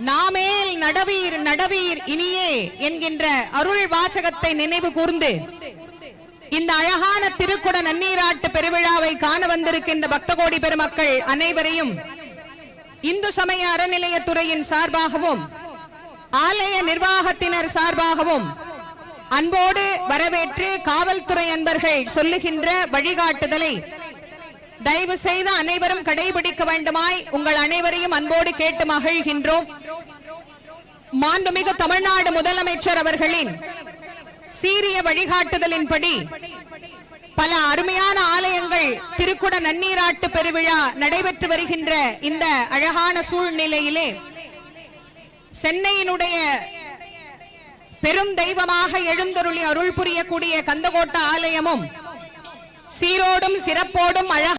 நாமேல் நடவீர் நடவீர் இனியே என்கின்ற அருள் வாசகத்தை நினைவு கூர்ந்து இந்த அழகான திருக்குட நன்னீராட்டு பெருவிழாவை காண வந்திருக்கின்ற பக்த கோடி பெருமக்கள் அனைவரையும் இந்து சமய அறநிலையத்துறையின் சார்பாகவும் ஆலய நிர்வாகத்தினர் சார்பாகவும் அன்போடு வரவேற்று காவல்துறை அன்பர்கள் சொல்லுகின்ற வழிகாட்டுதலை தயவு செய்து அனைவரும் கடைபிடிக்க வேண்டுமாய் உங்கள் அனைவரையும் அன்போடு கேட்டு மகிழ்கின்றோம். மாண்புமிகு தமிழ்நாடு முதலமைச்சர் அவர்களின் சீரிய வழிகாட்டுதலின்படி பல அருமையான ஆலயங்கள் திருக்குட நன்னீராட்டு பெருவிழா நடைபெற்று வருகின்ற இந்த அழகான சூழ்நிலையிலே சென்னையினுடைய பெரும் தெய்வமாக எழுந்தருளி அருள் புரியக்கூடிய கந்தகோட்ட ஆலயமும் சீரோடும் சிறப்போடும் அழகான